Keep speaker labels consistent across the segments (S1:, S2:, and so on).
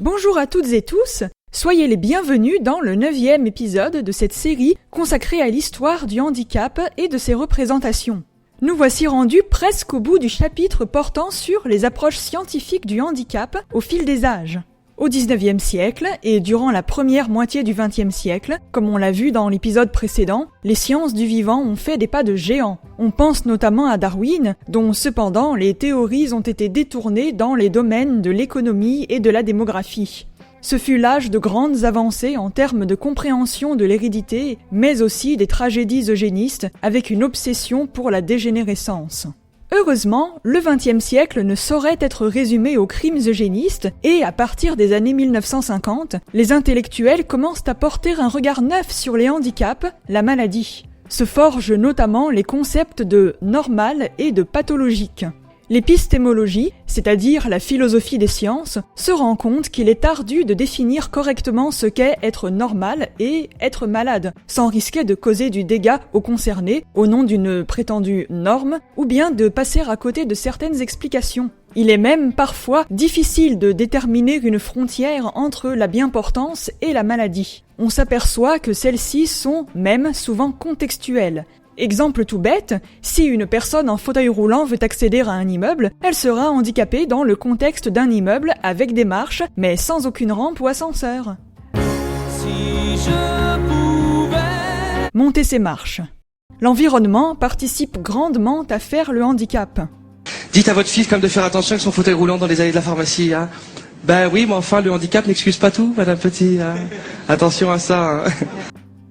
S1: Bonjour à toutes et tous, soyez les bienvenus dans le 9e épisode de cette série consacrée à l'histoire du handicap et de ses représentations. Nous voici rendus presque au bout du chapitre portant sur les approches scientifiques du handicap au fil des âges. Au 19e siècle et durant la première moitié du 20e siècle, comme on l'a vu dans l'épisode précédent, les sciences du vivant ont fait des pas de géant. On pense notamment à Darwin, dont cependant les théories ont été détournées dans les domaines de l'économie et de la démographie. Ce fut l'âge de grandes avancées en termes de compréhension de l'hérédité, mais aussi des tragédies eugénistes avec une obsession pour la dégénérescence. Heureusement, le XXe siècle ne saurait être résumé aux crimes eugénistes et, à partir des années 1950, les intellectuels commencent à porter un regard neuf sur les handicaps, la maladie. Se forgent notamment les concepts de normal et de pathologique. L'épistémologie, c'est-à-dire la philosophie des sciences, se rend compte qu'il est ardu de définir correctement ce qu'est être normal et être malade, sans risquer de causer du dégât aux concernés au nom d'une prétendue norme, ou bien de passer à côté de certaines explications. Il est même parfois difficile de déterminer une frontière entre la bien-portance et la maladie. On s'aperçoit que celles-ci sont même souvent contextuelles. Exemple tout bête, si une personne en fauteuil roulant veut accéder à un immeuble, elle sera handicapée dans le contexte d'un immeuble avec des marches, mais sans aucune rampe ou ascenseur. Si je pouvais monter ces marches. L'environnement participe grandement à faire le handicap.
S2: Dites à votre fils comme de faire attention avec son fauteuil roulant dans les allées de la pharmacie. Hein. Ben oui, mais enfin, le handicap n'excuse pas tout, Madame Petit. Hein. Attention à ça. Hein.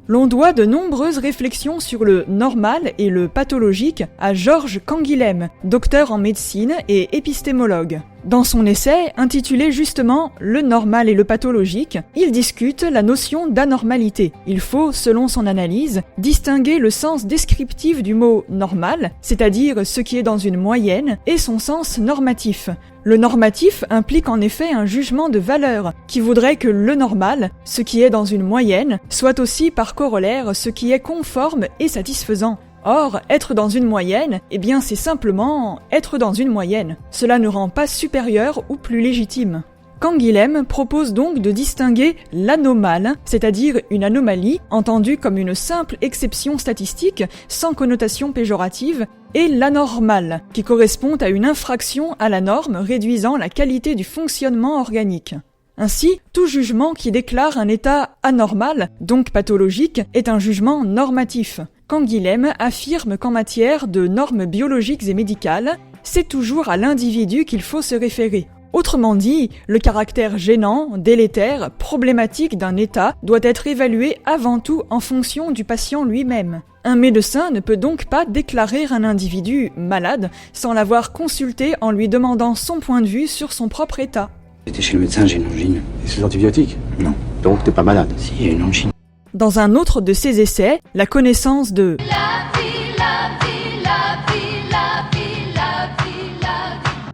S1: L'on doit de nombreuses réflexions sur le normal et le pathologique à Georges Canguilhem, docteur en médecine et épistémologue. Dans son essai, intitulé justement « Le normal et le pathologique », il discute la notion d'anormalité. Il faut, selon son analyse, distinguer le sens descriptif du mot « normal », c'est-à-dire ce qui est dans une moyenne, et son sens normatif. Le normatif implique en effet un jugement de valeur, qui voudrait que le normal, ce qui est dans une moyenne, soit aussi par corollaire ce qui est conforme et satisfaisant. Or, être dans une moyenne, eh bien c'est simplement être dans une moyenne. Cela ne rend pas supérieur ou plus légitime. Canguilhem propose donc de distinguer l'anomale, c'est-à-dire une anomalie, entendue comme une simple exception statistique, sans connotation péjorative, et l'anormale, qui correspond à une infraction à la norme réduisant la qualité du fonctionnement organique. Ainsi, tout jugement qui déclare un état anormal, donc pathologique, est un jugement normatif. Canguilhem affirme qu'en matière de normes biologiques et médicales, c'est toujours à l'individu qu'il faut se référer. Autrement dit, le caractère gênant, délétère, problématique d'un état doit être évalué avant tout en fonction du patient lui-même. Un médecin ne peut donc pas déclarer un individu malade sans l'avoir consulté en lui demandant son point de vue sur son propre état.
S3: J'étais chez le médecin, j'ai une angine.
S4: Et sous antibiotiques?
S3: Non.
S4: Donc t'es pas malade?
S3: Si, il y a une angine.
S1: Dans un autre de ses essais, la connaissance de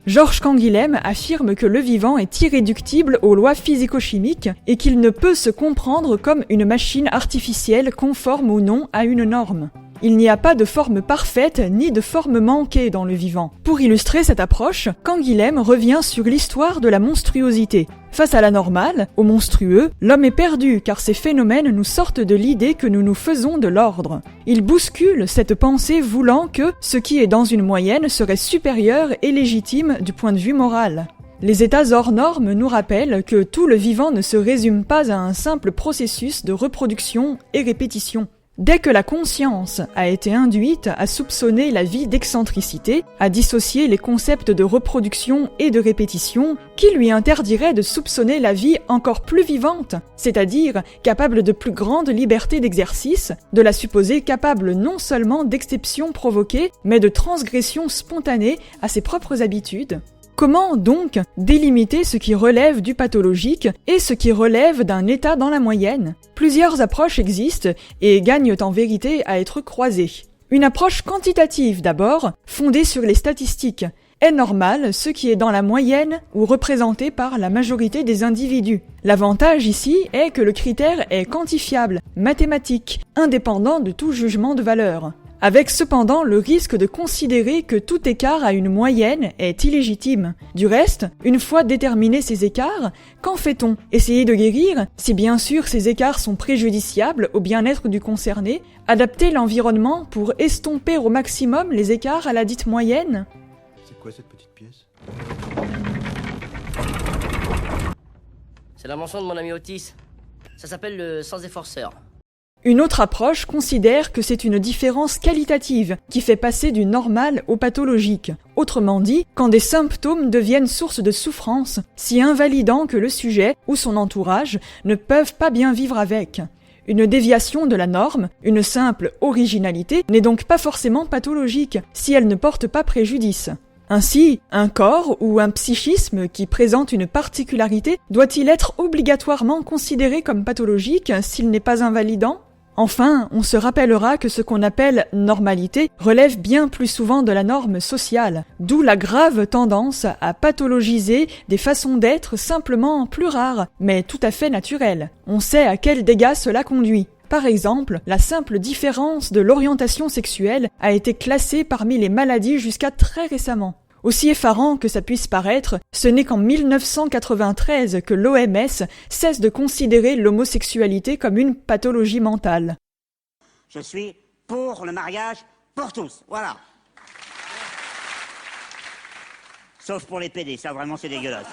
S1: Georges Canguilhem affirme que le vivant est irréductible aux lois physico-chimiques et qu'il ne peut se comprendre comme une machine artificielle conforme ou non à une norme. Il n'y a pas de forme parfaite ni de forme manquée dans le vivant. Pour illustrer cette approche, Canguilhem revient sur l'histoire de la monstruosité. Face à la normale, au monstrueux, l'homme est perdu car ces phénomènes nous sortent de l'idée que nous nous faisons de l'ordre. Il bouscule cette pensée voulant que ce qui est dans une moyenne serait supérieur et légitime du point de vue moral. Les états hors normes nous rappellent que tout le vivant ne se résume pas à un simple processus de reproduction et répétition. Dès que la conscience a été induite à soupçonner la vie d'excentricité, à dissocier les concepts de reproduction et de répétition, qui lui interdirait de soupçonner la vie encore plus vivante, c'est-à-dire capable de plus grande liberté d'exercice, de la supposer capable non seulement d'exceptions provoquées, mais de transgressions spontanées à ses propres habitudes? Comment donc délimiter ce qui relève du pathologique et ce qui relève d'un état dans la moyenne? Plusieurs approches existent et gagnent en vérité à être croisées. Une approche quantitative d'abord, fondée sur les statistiques. Est normal ce qui est dans la moyenne ou représenté par la majorité des individus. L'avantage ici est que le critère est quantifiable, mathématique, indépendant de tout jugement de valeur. avec cependant le risque de considérer que tout écart à une moyenne est illégitime. Du reste, une fois déterminés ces écarts, qu'en fait-on? Essayer de guérir, si bien sûr ces écarts sont préjudiciables au bien-être du concerné, adapter l'environnement pour estomper au maximum les écarts à la dite moyenne?
S5: C'est quoi cette petite pièce?
S6: C'est l'invention de mon ami Otis. Ça s'appelle le sans-efforceur.
S1: Une autre approche considère que c'est une différence qualitative qui fait passer du normal au pathologique. Autrement dit, quand des symptômes deviennent source de souffrance, si invalidants que le sujet ou son entourage ne peuvent pas bien vivre avec. Une déviation de la norme, une simple originalité, n'est donc pas forcément pathologique si elle ne porte pas préjudice. Ainsi, un corps ou un psychisme qui présente une particularité doit-il être obligatoirement considéré comme pathologique s'il n'est pas invalidant ? Enfin, on se rappellera que ce qu'on appelle normalité relève bien plus souvent de la norme sociale, d'où la grave tendance à pathologiser des façons d'être simplement plus rares, mais tout à fait naturelles. On sait à quels dégâts cela conduit. Par exemple, la simple différence de l'orientation sexuelle a été classée parmi les maladies jusqu'à très récemment. Aussi effarant que ça puisse paraître, ce n'est qu'en 1993 que l'OMS cesse de considérer l'homosexualité comme une pathologie mentale.
S7: Je suis pour le mariage pour tous, voilà. Sauf pour les PD, ça vraiment c'est dégueulasse.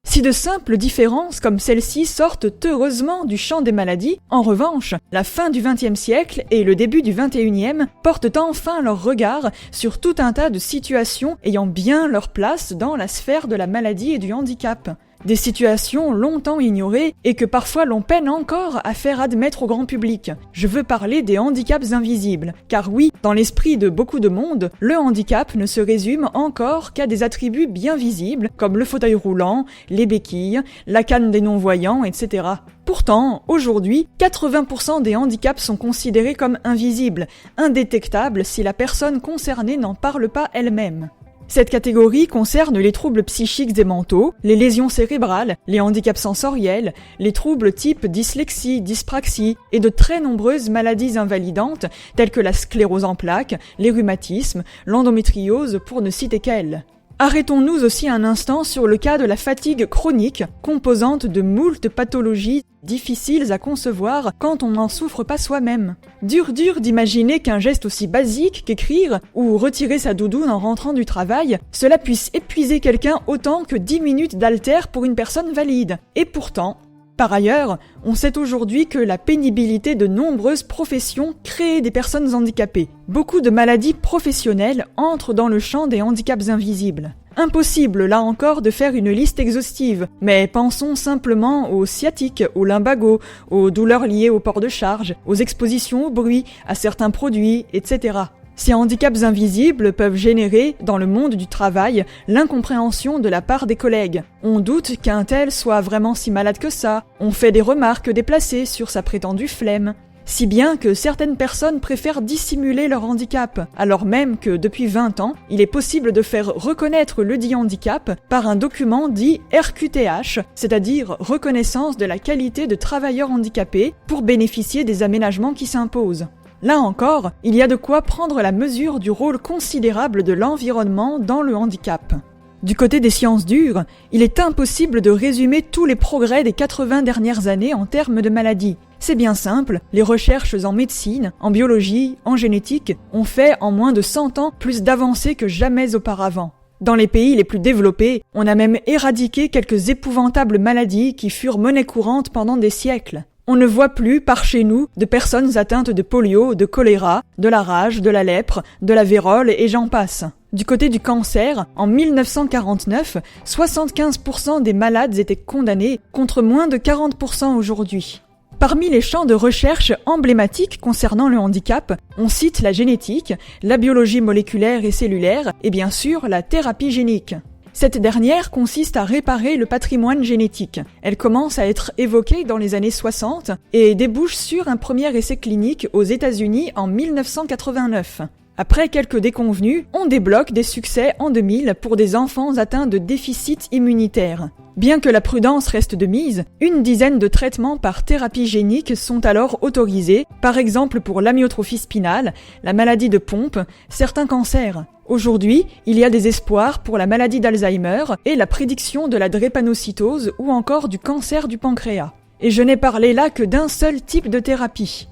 S1: Si de simples différences comme celle-ci sortent heureusement du champ des maladies, en revanche, la fin du XXe siècle et le début du XXIe portent enfin leur regard sur tout un tas de situations ayant bien leur place dans la sphère de la maladie et du handicap. Des situations longtemps ignorées et que parfois l'on peine encore à faire admettre au grand public. Je veux parler des handicaps invisibles. Car oui, dans l'esprit de beaucoup de monde, le handicap ne se résume encore qu'à des attributs bien visibles, comme le fauteuil roulant, les béquilles, la canne des non-voyants, etc. Pourtant, aujourd'hui, 80% des handicaps sont considérés comme invisibles, indétectables si la personne concernée n'en parle pas elle-même. Cette catégorie concerne les troubles psychiques et mentaux, les lésions cérébrales, les handicaps sensoriels, les troubles type dyslexie, dyspraxie et de très nombreuses maladies invalidantes telles que la sclérose en plaques, les rhumatismes, l'endométriose pour ne citer qu'elles. Arrêtons-nous aussi un instant sur le cas de la fatigue chronique, composante de moult pathologies difficiles à concevoir quand on n'en souffre pas soi-même. Dur d'imaginer qu'un geste aussi basique qu'écrire ou retirer sa doudoune en rentrant du travail, cela puisse épuiser quelqu'un autant que 10 minutes d'haltère pour une personne valide. Et pourtant, par ailleurs, on sait aujourd'hui que la pénibilité de nombreuses professions crée des personnes handicapées. Beaucoup de maladies professionnelles entrent dans le champ des handicaps invisibles. Impossible, là encore, de faire une liste exhaustive, mais pensons simplement aux sciatiques, aux lumbagos, aux douleurs liées au port de charge, aux expositions au bruit, à certains produits, etc. Ces handicaps invisibles peuvent générer, dans le monde du travail, l'incompréhension de la part des collègues. On doute qu'un tel soit vraiment si malade que ça, on fait des remarques déplacées sur sa prétendue flemme. Si bien que certaines personnes préfèrent dissimuler leur handicap, alors même que depuis 20 ans, il est possible de faire reconnaître le dit handicap par un document dit RQTH, c'est-à-dire reconnaissance de la qualité de travailleur handicapé pour bénéficier des aménagements qui s'imposent. Là encore, il y a de quoi prendre la mesure du rôle considérable de l'environnement dans le handicap. Du côté des sciences dures, il est impossible de résumer tous les progrès des 80 dernières années en termes de maladies. C'est bien simple, les recherches en médecine, en biologie, en génétique ont fait en moins de 100 ans plus d'avancées que jamais auparavant. Dans les pays les plus développés, on a même éradiqué quelques épouvantables maladies qui furent monnaie courante pendant des siècles. On ne voit plus, par chez nous, de personnes atteintes de polio, de choléra, de la rage, de la lèpre, de la vérole et j'en passe. Du côté du cancer, en 1949, 75% des malades étaient condamnés, contre moins de 40% aujourd'hui. Parmi les champs de recherche emblématiques concernant le handicap, on cite la génétique, la biologie moléculaire et cellulaire, et bien sûr la thérapie génique. Cette dernière consiste à réparer le patrimoine génétique. Elle commence à être évoquée dans les années 60 et débouche sur un premier essai clinique aux États-Unis en 1989. Après quelques déconvenues, on débloque des succès en 2000 pour des enfants atteints de déficit immunitaire. Bien que la prudence reste de mise, une dizaine de traitements par thérapie génique sont alors autorisés, par exemple pour l'amyotrophie spinale, la maladie de Pompe, certains cancers. Aujourd'hui, il y a des espoirs pour la maladie d'Alzheimer et la prédiction de la drépanocytose ou encore du cancer du pancréas. Et je n'ai parlé là que d'un seul type de thérapie.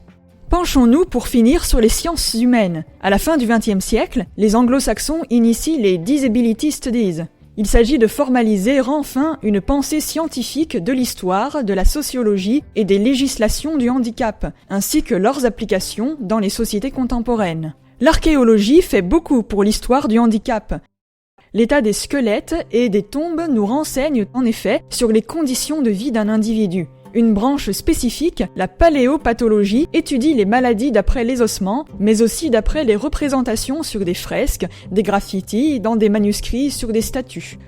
S1: Penchons-nous pour finir sur les sciences humaines. À la fin du XXe siècle, les anglo-saxons initient les Disability Studies. Il s'agit de formaliser enfin une pensée scientifique de l'histoire, de la sociologie et des législations du handicap, ainsi que leurs applications dans les sociétés contemporaines. L'archéologie fait beaucoup pour l'histoire du handicap. L'état des squelettes et des tombes nous renseigne en effet sur les conditions de vie d'un individu. Une branche spécifique, la paléopathologie, étudie les maladies d'après les ossements, mais aussi d'après les représentations sur des fresques, des graffitis, dans des manuscrits, sur des statues.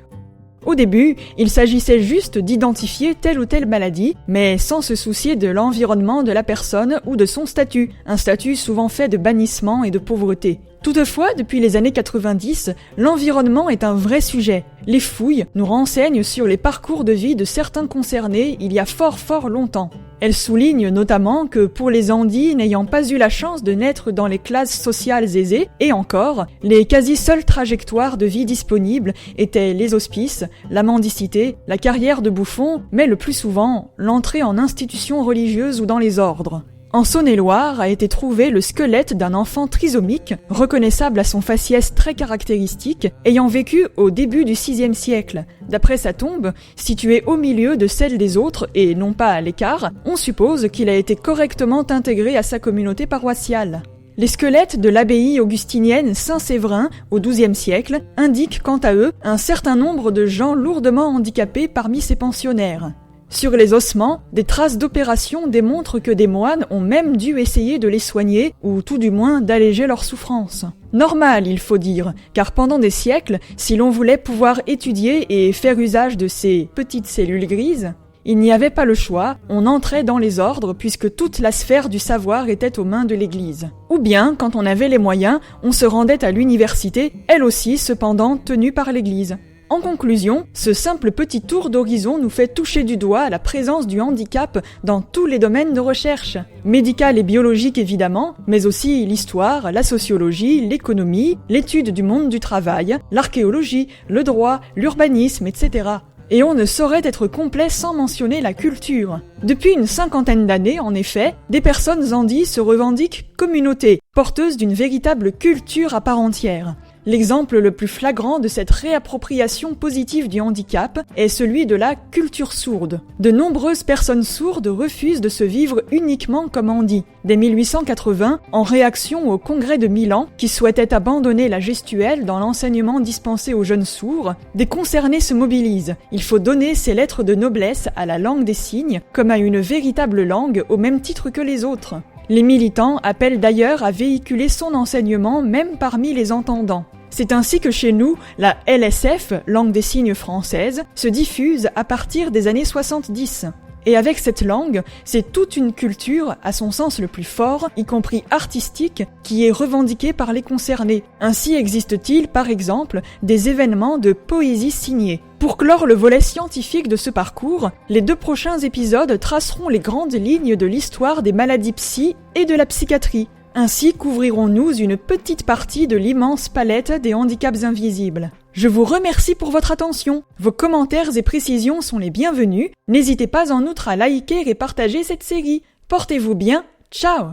S1: Au début, il s'agissait juste d'identifier telle ou telle maladie, mais sans se soucier de l'environnement de la personne ou de son statut, un statut souvent fait de bannissement et de pauvreté. Toutefois, depuis les années 90, l'environnement est un vrai sujet. Les fouilles nous renseignent sur les parcours de vie de certains concernés il y a fort longtemps. Elles soulignent notamment que pour les Andis n'ayant pas eu la chance de naître dans les classes sociales aisées, et encore, les quasi seules trajectoires de vie disponibles étaient les hospices, la mendicité, la carrière de bouffon, mais le plus souvent, l'entrée en institutions religieuses ou dans les ordres. En Saône-et-Loire a été trouvé le squelette d'un enfant trisomique, reconnaissable à son faciès très caractéristique, ayant vécu au début du VIe siècle. D'après sa tombe, située au milieu de celle des autres et non pas à l'écart, on suppose qu'il a été correctement intégré à sa communauté paroissiale. Les squelettes de l'abbaye augustinienne Saint-Séverin au XIIe siècle indiquent quant à eux un certain nombre de gens lourdement handicapés parmi ces pensionnaires. Sur les ossements, des traces d'opérations démontrent que des moines ont même dû essayer de les soigner, ou tout du moins d'alléger leurs souffrances. Normal, il faut dire, car pendant des siècles, si l'on voulait pouvoir étudier et faire usage de ces petites cellules grises, il n'y avait pas le choix, on entrait dans les ordres puisque toute la sphère du savoir était aux mains de l'Église. Ou bien, quand on avait les moyens, on se rendait à l'université, elle aussi cependant tenue par l'Église. En conclusion, ce simple petit tour d'horizon nous fait toucher du doigt la présence du handicap dans tous les domaines de recherche. Médical et biologique évidemment, mais aussi l'histoire, la sociologie, l'économie, l'étude du monde du travail, l'archéologie, le droit, l'urbanisme, etc. Et on ne saurait être complet sans mentionner la culture. Depuis une 50aine d'années, en effet, des personnes andis se revendiquent communautés, porteuses d'une véritable culture à part entière. L'exemple le plus flagrant de cette réappropriation positive du handicap est celui de la culture sourde. De nombreuses personnes sourdes refusent de se vivre uniquement comme handi. Dès 1880, en réaction au congrès de Milan, qui souhaitait abandonner la gestuelle dans l'enseignement dispensé aux jeunes sourds, des concernés se mobilisent. Il faut donner ces lettres de noblesse à la langue des signes, comme à une véritable langue au même titre que les autres. Les militants appellent d'ailleurs à véhiculer son enseignement même parmi les entendants. C'est ainsi que chez nous, la LSF, langue des signes française, se diffuse à partir des années 70. Et avec cette langue, c'est toute une culture, à son sens le plus fort, y compris artistique, qui est revendiquée par les concernés. Ainsi existe-t-il, par exemple, des événements de poésie signée. Pour clore le volet scientifique de ce parcours, les 2 prochains épisodes traceront les grandes lignes de l'histoire des maladies psy et de la psychiatrie. Ainsi couvrirons-nous une petite partie de l'immense palette des handicaps invisibles. Je vous remercie pour votre attention. Vos commentaires et précisions sont les bienvenus. N'hésitez pas en outre à liker et partager cette série. Portez-vous bien. Ciao!